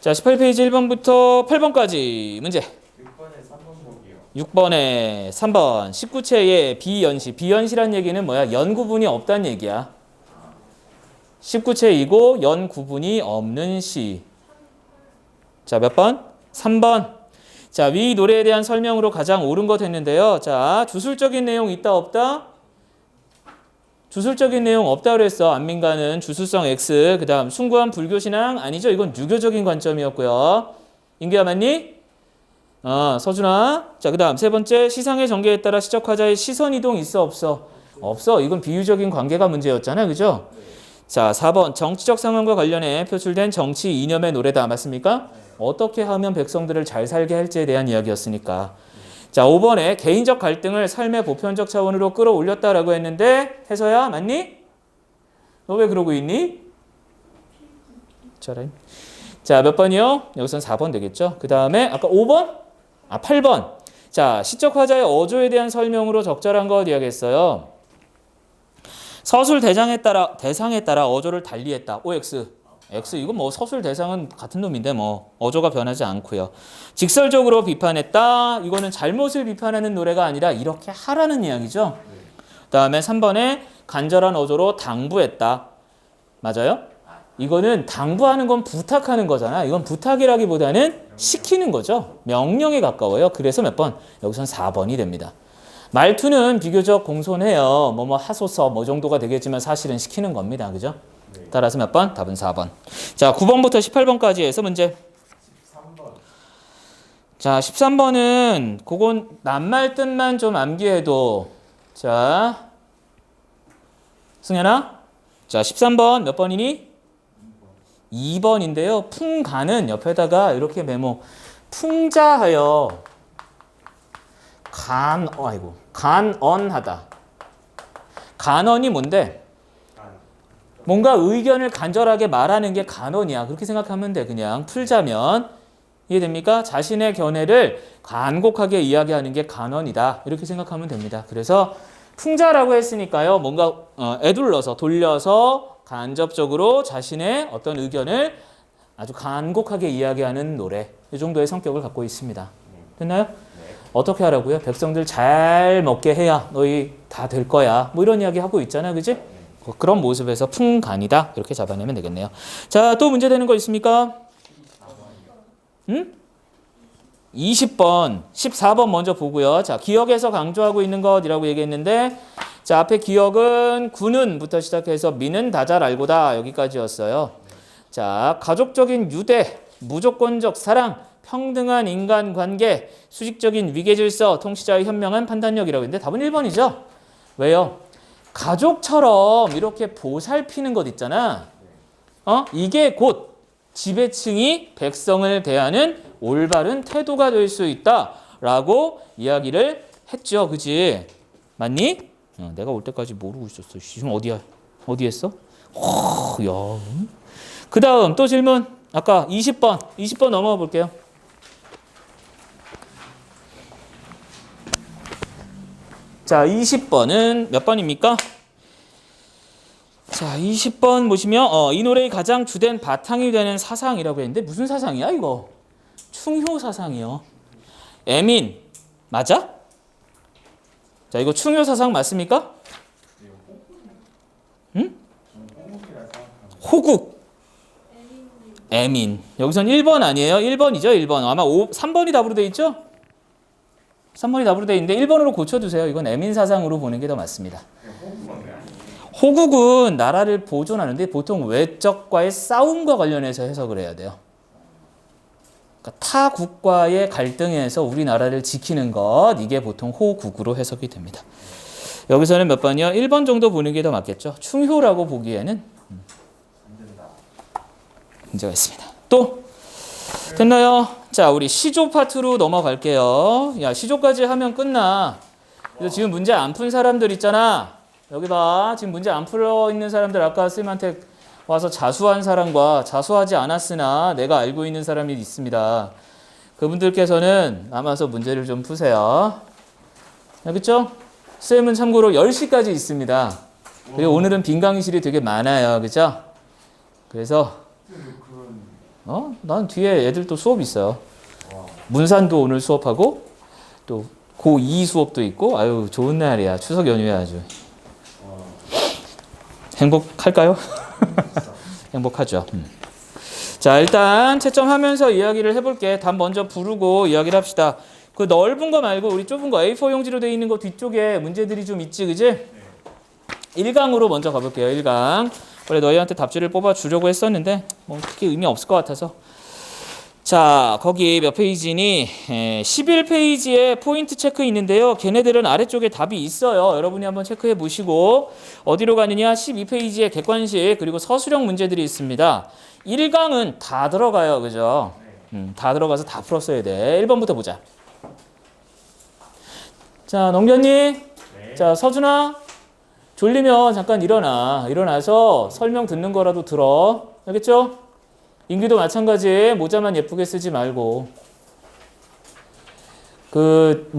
S1: 자, 18페이지 1번부터 8번까지 문제.
S2: 6번에 3번 보기요.
S1: 6번에 3번 19체의 비연시. 비연시란 얘기는 뭐야? 연구분이 없다는 얘기야. 19체이고 연구분이 없는 시. 자, 몇 번? 3번. 자, 위 노래에 대한 설명으로 가장 옳은 것 했는데요. 자, 주술적인 내용 있다 없다? 주술적인 내용 없다 그랬어. 안민가는 주술성 X. 그 다음 숭고한 불교신앙 아니죠. 이건 유교적인 관점이었고요. 인규야 맞니? 서준아. 자, 그 다음 세 번째 시상의 전개에 따라 시적화자의 시선 이동 있어 없어? 없어. 이건 비유적인 관계가 문제였잖아. 그죠? 자, 4번 정치적 상황과 관련해 표출된 정치 이념의 노래다. 맞습니까? 어떻게 하면 백성들을 잘 살게 할지에 대한 이야기였으니까. 자, 5번에 개인적 갈등을 삶의 보편적 차원으로 끌어올렸다라고 했는데 해서야 맞니? 너 왜 그러고 있니? 자, 몇 번이요? 여기선 4번 되겠죠? 그 다음에 아까 5번? 8번. 자, 시적 화자의 어조에 대한 설명으로 적절한 것 이야기했어요. 서술 대상에 따라 어조를 달리했다. OX. X 이건 뭐 서술 대상은 같은 놈인데 뭐 어조가 변하지 않고요. 직설적으로 비판했다. 이거는 잘못을 비판하는 노래가 아니라 이렇게 하라는 이야기죠. 그다음에 3번에 간절한 어조로 당부했다. 맞아요? 이거는 당부하는 건 부탁하는 거잖아. 이건 부탁이라기보다는 시키는 거죠. 명령에 가까워요. 그래서 몇 번? 여기선 4번이 됩니다. 말투는 비교적 공손해요. 뭐 하소서 뭐 정도가 되겠지만 사실은 시키는 겁니다. 그죠? 따라서 몇 번? 답은 4번. 자, 9번부터 18번까지 해서 문제.
S2: 13번.
S1: 자, 13번은 그건 낱말 뜻만 좀 암기해도 자, 승현아. 자, 13번 몇 번이니? 2번인데요. 풍가는 옆에다가 이렇게 메모. 풍자하여 간언하다. 간언이 뭔데? 뭔가 의견을 간절하게 말하는 게 간언이야. 그렇게 생각하면 돼. 그냥 풀자면. 이해됩니까? 자신의 견해를 간곡하게 이야기하는 게 간언이다. 이렇게 생각하면 됩니다. 그래서 풍자라고 했으니까요. 뭔가 에둘러서 돌려서 간접적으로 자신의 어떤 의견을 아주 간곡하게 이야기하는 노래. 이 정도의 성격을 갖고 있습니다. 됐나요? 어떻게 하라고요? 백성들 잘 먹게 해야 너희 다 될 거야. 뭐 이런 이야기 하고 있잖아. 그지? 그런 모습에서 풍간이다. 이렇게 잡아내면 되겠네요. 자, 또 문제 되는 거 있습니까? 응? 20번, 14번 먼저 보고요. 자, 기억에서 강조하고 있는 것이라고 얘기했는데, 자, 앞에 기억은 구는부터 시작해서 미는 다 잘 알고다 여기까지였어요. 자, 가족적인 유대, 무조건적 사랑, 평등한 인간관계, 수직적인 위계질서, 통치자의 현명한 판단력이라고 했는데 답은 1번이죠. 왜요? 가족처럼 이렇게 보살피는 것 있잖아. 이게 곧 지배층이 백성을 대하는 올바른 태도가 될 수 있다라고 이야기를 했죠. 그지? 맞니? 내가 올 때까지 모르고 있었어. 지금 어디야? 어디 했어? 야. 그 다음 또 질문. 아까 20번 넘어가 볼게요. 자, 20번은 몇 번입니까? 자, 20번 보시면 이 노래의 가장 주된 바탕이 되는 사상이라고 했는데 무슨 사상이야 이거? 충효 사상이요. 애민 맞아? 자, 이거 충효 사상 맞습니까? 응? 호국. 애민. 여기선 1번 아니에요? 1번이죠, 1번. 아마 3번이 답으로 돼 있죠? 3번이 답으로 돼 있는데 1번으로 고쳐두세요. 이건 애민 사상으로 보는 게 더 맞습니다. 호국은 나라를 보존하는데 보통 외적과의 싸움과 관련해서 해석을 해야 돼요. 그러니까 타 국과의 갈등에서 우리나라를 지키는 것, 이게 보통 호국으로 해석이 됩니다. 여기서는 몇 번이요? 1번 정도 보는 게 더 맞겠죠. 충효라고 보기에는 문제가 있습니다. 또 됐나요? 자, 우리 시조 파트로 넘어갈게요. 야, 시조까지 하면 끝나. 그래서 지금 문제 안 푼 사람들 있잖아. 여기 봐. 지금 문제 안 풀어 있는 사람들 아까 쌤한테 와서 자수한 사람과 자수하지 않았으나 내가 알고 있는 사람이 있습니다. 그분들께서는 남아서 문제를 좀 푸세요. 알겠죠? 쌤은 참고로 10시까지 있습니다. 그리고 오늘은 빈 강의실이 되게 많아요. 그죠? 그래서 난 뒤에 애들 또 수업 있어요. 문산도 오늘 수업하고 또 고2 수업도 있고 아유 좋은 날이야. 추석 연휴야 아주. 행복할까요? 행복하죠. 자, 일단 채점하면서 이야기를 해볼게. 답 먼저 부르고 이야기를 합시다. 그 넓은 거 말고 우리 좁은 거 A4 용지로 되어 있는 거 뒤쪽에 문제들이 좀 있지, 그지? 1강으로 먼저 가볼게요. 1강. 원래 너희한테 답지를 뽑아주려고 했었는데 뭐 크게 의미 없을 것 같아서. 자, 거기 몇 페이지니? 11페이지에 포인트 체크 있는데요. 걔네들은 아래쪽에 답이 있어요. 여러분이 한번 체크해 보시고 어디로 가느냐? 12페이지에 객관식 그리고 서술형 문제들이 있습니다. 1강은 다 들어가요. 그죠? 다 들어가서 다 풀었어야 돼. 1번부터 보자. 자, 넘겼니?
S2: 네.
S1: 자, 서준아. 졸리면 잠깐 일어나. 일어나서 설명 듣는 거라도 들어. 알겠죠? 인규도 마찬가지. 모자만 예쁘게 쓰지 말고.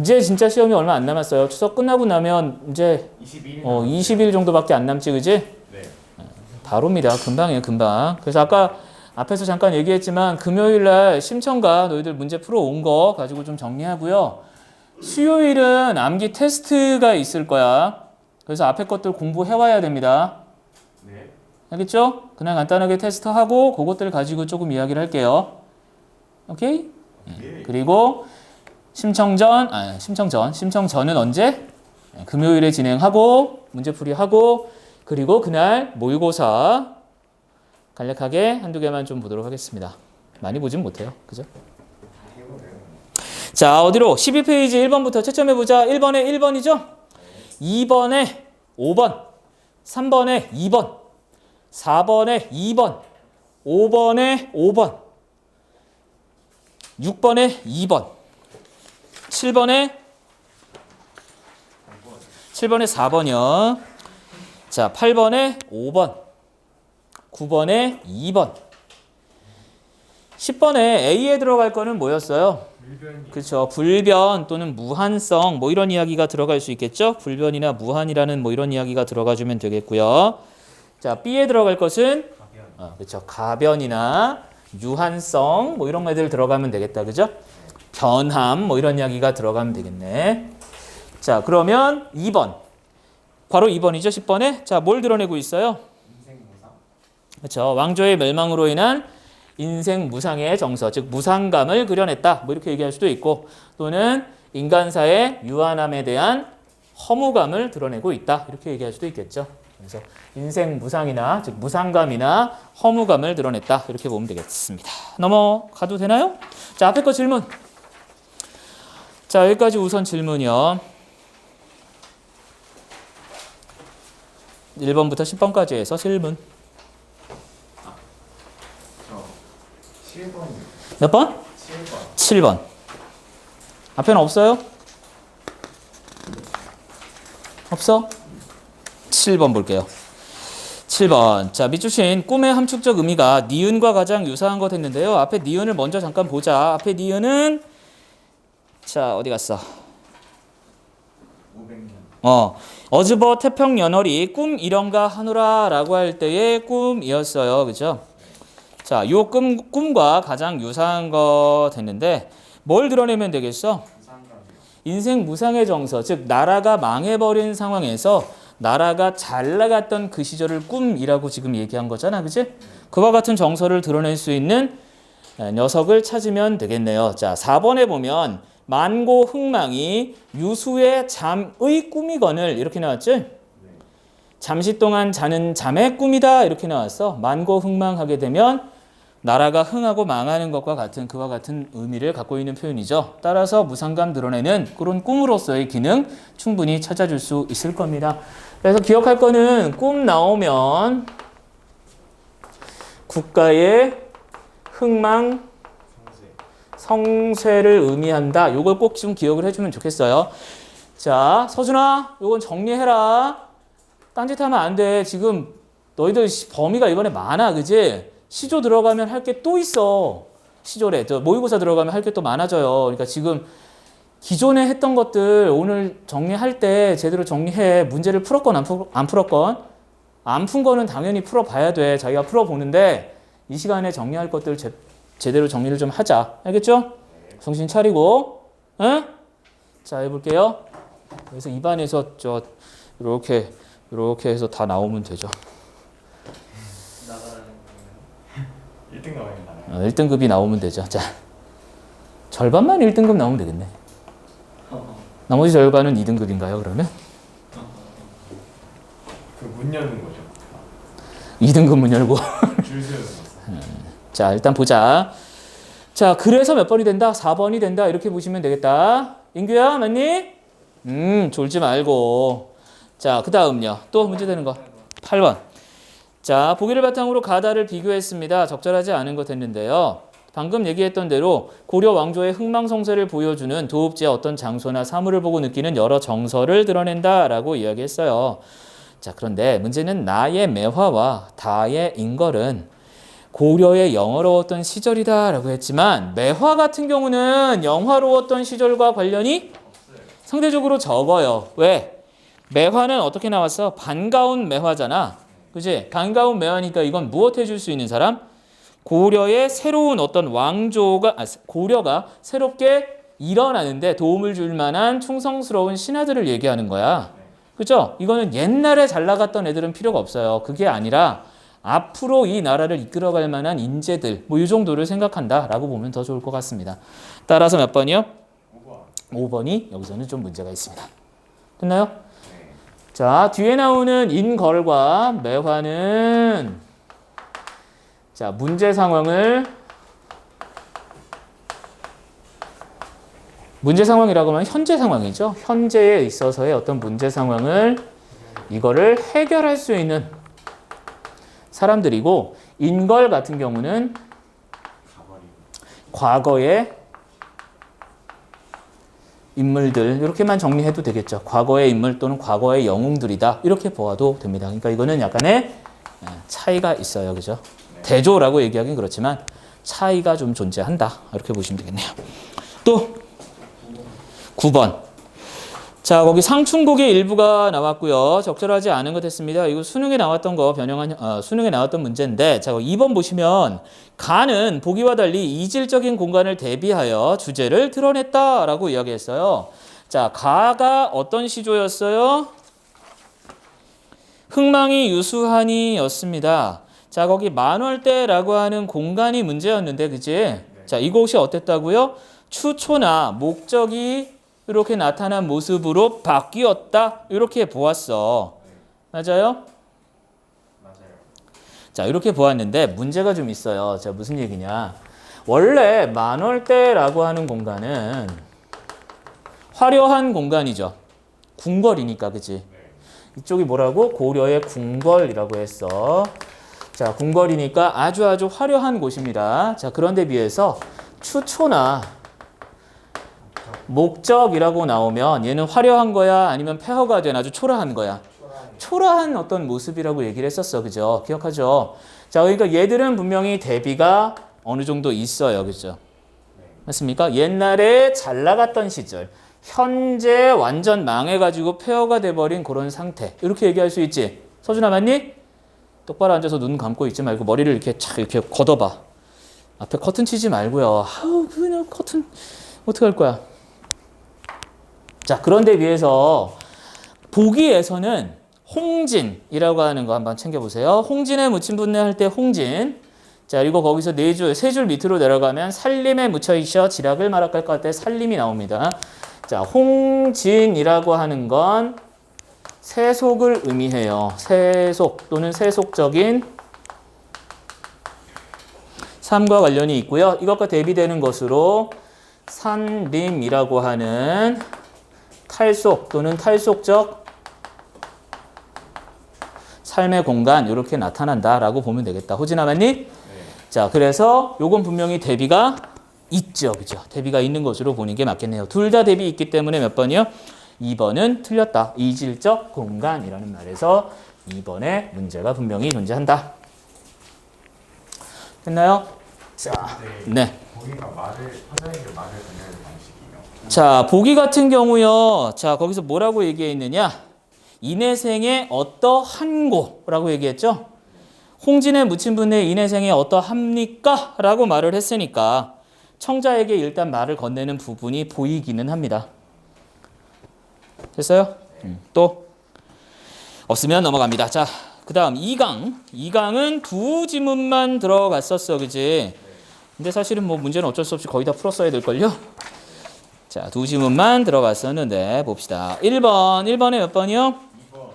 S1: 이제 진짜 시험이 얼마 안 남았어요. 추석 끝나고 나면 이제 20일 정도밖에 안 남지, 그지?
S2: 네.
S1: 바로입니다. 금방이에요, 금방. 그래서 아까 앞에서 잠깐 얘기했지만 금요일 날 심청가 너희들 문제 풀어 온 거 가지고 좀 정리하고요. 수요일은 암기 테스트가 있을 거야. 그래서 앞에 것들 공부해 와야 됩니다.
S2: 네.
S1: 알겠죠? 그냥 간단하게 테스트하고 그것들 가지고 조금 이야기를 할게요. 오케이?
S2: 예.
S1: 그리고 심청전은 언제? 금요일에 진행하고 문제풀이하고 그리고 그날 모의고사 간략하게 한두 개만 좀 보도록 하겠습니다. 많이 보진 못해요. 그죠?
S2: 해보네요.
S1: 자, 어디로? 12페이지 1번부터 채점해보자. 1번에 1번이죠? 2번에 5번, 3번에 2번, 4번에 2번, 5번에 5번, 6번에 2번, 7번에 4번이요. 자, 8번에 5번, 9번에 2번, 10번에 A에 들어갈 거는 뭐였어요?
S3: 물변이
S1: 그렇죠. 불변 또는 무한성 뭐 이런 이야기가 들어갈 수 있겠죠. 불변이나 무한이라는 뭐 이런 이야기가 들어가주면 되겠고요. 자, B에 들어갈 것은
S3: 가변
S1: 그렇죠. 가변이나 유한성 뭐 이런 애들 들어가면 되겠다. 그죠? 변함 뭐 이런 이야기가 들어가면 되겠네. 자, 그러면 2번. 바로 2번이죠. 10번에. 자, 뭘 드러내고 있어요?
S3: 인생 무상
S1: 그렇죠. 왕조의 멸망으로 인한 인생 무상의 정서, 즉 무상감을 그려냈다. 뭐 이렇게 얘기할 수도 있고 또는 인간사의 유한함에 대한 허무감을 드러내고 있다. 이렇게 얘기할 수도 있겠죠. 그래서 인생 무상이나 즉 무상감이나 허무감을 드러냈다. 이렇게 보면 되겠습니다. 넘어가도 되나요? 자, 앞에 거 질문. 자, 여기까지 우선 질문이요. 1번부터 10번까지 해서 질문.
S2: 저 7번.
S1: 몇 번?
S2: 7번.
S1: 7번. 앞에는 없어요? 없어? 7번 볼게요. 7번. 자, 밑주신 꿈의 함축적 의미가 니은과 가장 유사한 것 했는데요. 앞에 니은을 먼저 잠깐 보자. 앞에 니은은 자, 어디 갔어?
S2: 500년.
S1: 어즈버 태평연월이 꿈 이런가 하노라 라고 할 때의 꿈이었어요. 그죠? 자, 요 꿈과 가장 유사한 것 했는데 뭘 드러내면 되겠어?
S2: 무상감이요.
S1: 인생 무상의 정서, 즉 나라가 망해버린 상황에서 나라가 잘 나갔던 그 시절을 꿈이라고 지금 얘기한 거잖아. 그치? 그와 같은 정서를 드러낼 수 있는 녀석을 찾으면 되겠네요. 자, 4번에 보면 만고 흥망이 유수의 잠의 꿈이거늘 이렇게 나왔지? 잠시 동안 자는 잠의 꿈이다 이렇게 나왔어. 만고 흥망하게 되면 나라가 흥하고 망하는 것과 같은 그와 같은 의미를 갖고 있는 표현이죠. 따라서 무상감 드러내는 그런 꿈으로서의 기능 충분히 찾아줄 수 있을 겁니다. 그래서 기억할 거는 꿈 나오면 국가의 흥망 성쇠를 의미한다. 요걸 꼭 좀 기억을 해주면 좋겠어요. 자, 서준아, 요건 정리해라. 딴짓하면 안 돼. 지금 너희들 범위가 이번에 많아, 그지? 시조 들어가면 할 게 또 있어. 시조래. 저 모의고사 들어가면 할 게 또 많아져요. 그러니까 지금 기존에 했던 것들 오늘 정리할 때 제대로 정리해. 문제를 풀었건 안 풀었건. 안 푼 거는 당연히 풀어봐야 돼. 자기가 풀어보는데 이 시간에 정리할 것들 제대로 정리를 좀 하자. 알겠죠? 정신 차리고. 응? 자, 해볼게요. 그래서 입안에서 이렇게 해서 다 나오면 되죠.
S3: 나가라는 거예요
S2: 1등 나와요.
S1: 1등급이 나오면 되죠. 자, 절반만 1등급 나오면 되겠네. 나머지 절반은 2등급인가요, 그러면?
S2: 그 문 여는 거죠.
S1: 2등급 문 열고.
S2: 줄 세우는 거.
S1: 자, 일단 보자. 자, 그래서 몇 번이 된다? 4번이 된다. 이렇게 보시면 되겠다. 인규야, 맞니? 졸지 말고. 자, 그 다음요. 또 문제 되는 거. 8번. 자, 보기를 바탕으로 가다를 비교했습니다. 적절하지 않은 것 했는데요. 방금 얘기했던 대로 고려 왕조의 흥망성쇠를 보여주는 도읍지의 어떤 장소나 사물을 보고 느끼는 여러 정서를 드러낸다라고 이야기했어요. 자, 그런데 문제는 나의 매화와 다의 인걸은 고려의 영화로웠던 시절이다라고 했지만 매화 같은 경우는 영화로웠던 시절과 관련이 상대적으로 적어요. 왜? 매화는 어떻게 나왔어? 반가운 매화잖아. 그치? 반가운 매화니까 이건 무엇 해줄 수 있는 사람? 고려의 새로운 어떤 고려가 새롭게 일어나는데 도움을 줄 만한 충성스러운 신하들을 얘기하는 거야. 그죠? 이거는 옛날에 잘 나갔던 애들은 필요가 없어요. 그게 아니라 앞으로 이 나라를 이끌어갈 만한 인재들 뭐 이 정도를 생각한다라고 보면 더 좋을 것 같습니다. 따라서 몇 번이요?
S2: 5번.
S1: 5번이 여기서는 좀 문제가 있습니다. 됐나요? 자, 뒤에 나오는 인걸과 매화는 자, 문제 상황이라고 하면 현재 상황이죠. 현재에 있어서의 어떤 문제 상황을 이거를 해결할 수 있는 사람들이고 인걸 같은 경우는 과거의 인물들 이렇게만 정리해도 되겠죠. 과거의 인물 또는 과거의 영웅들이다. 이렇게 보아도 됩니다. 그러니까 이거는 약간의 차이가 있어요. 그죠? 대조라고 얘기하긴 그렇지만 차이가 좀 존재한다. 이렇게 보시면 되겠네요. 또 9번. 자, 거기 상충곡의 일부가 나왔고요. 적절하지 않은 것 했습니다. 이거 수능에 나왔던 거 수능에 나왔던 문제인데 자, 2번 보시면 가는 보기와 달리 이질적인 공간을 대비하여 주제를 드러냈다라고 이야기했어요. 자, 가가 어떤 시조였어요? 흥망이 유수하니였습니다. 자, 거기 만월대라고 하는 공간이 문제였는데, 그치? 자, 이곳이 어땠다고요? 추초나 목적이 이렇게 나타난 모습으로 바뀌었다. 이렇게 보았어. 맞아요?
S2: 맞아요.
S1: 자, 이렇게 보았는데 문제가 좀 있어요. 자, 무슨 얘기냐? 원래 만월대라고 하는 공간은 화려한 공간이죠. 궁궐이니까, 그치? 이쪽이 뭐라고? 고려의 궁궐이라고 했어. 자, 궁궐이니까 아주 화려한 곳입니다. 자, 그런데 비해서 추초나 목적이라고 나오면 얘는 화려한 거야? 아니면 폐허가 된 아주 초라한 거야? 초라한 어떤 모습이라고 얘기를 했었어. 그죠? 기억하죠? 자, 그러니까 얘들은 분명히 대비가 어느 정도 있어요. 그죠? 맞습니까? 옛날에 잘 나갔던 시절, 현재 완전 망해가지고 폐허가 돼버린 그런 상태. 이렇게 얘기할 수 있지? 서준아, 맞니? 똑바로 앉아서 눈 감고 있지 말고 머리를 이렇게 착 이렇게 걷어봐. 앞에 커튼 치지 말고요. 아우, 그냥 커튼 어떡할 거야? 자, 그런데 비해서 보기에서는 홍진이라고 하는 거 한번 챙겨보세요. 홍진에 묻힌 분내 할 때 홍진. 자, 그리고 거기서 세 줄 밑으로 내려가면 살림에 묻혀 있어 지락을 말할까 할 때 살림이 나옵니다. 자, 홍진이라고 하는 건 세속을 의미해요. 세속 또는 세속적인 삶과 관련이 있고요. 이것과 대비되는 것으로 산림이라고 하는 탈속 또는 탈속적 삶의 공간 이렇게 나타난다라고 보면 되겠다. 호진아, 맞니?
S2: 네.
S1: 자, 그래서 요건 분명히 대비가 있죠. 그죠? 대비가 있는 것으로 보는 게 맞겠네요. 둘 다 대비 있기 때문에 몇 번이요? 2번은 틀렸다. 이질적 공간이라는 말에서 2번의 문제가 분명히 존재한다. 됐나요? 자, 네.
S2: 거기가 화자에게 말을 전하는 방식이요.
S1: 자, 보기 같은 경우요. 자, 거기서 뭐라고 얘기했느냐? 인해생의 어떠한고라고 얘기했죠? 홍진에 묻힌 분의 인해생의 어떠합니까? 라고 말을 했으니까 청자에게 일단 말을 건네는 부분이 보이기는 합니다. 됐어요? 또 없으면 넘어갑니다. 자, 그 다음 2강. 2강은 두 지문만 들어갔었어. 그지? 근데 사실은 뭐 문제는 어쩔 수 없이 거의 다 풀었어야 될걸요? 자, 두 지문만 들어갔었는데 봅시다. 1번에 몇 번이요?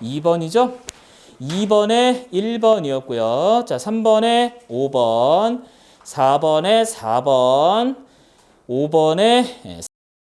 S1: 2번이죠? 2번에 1번이었고요. 자, 3번에 5번, 4번에 4번, 5번에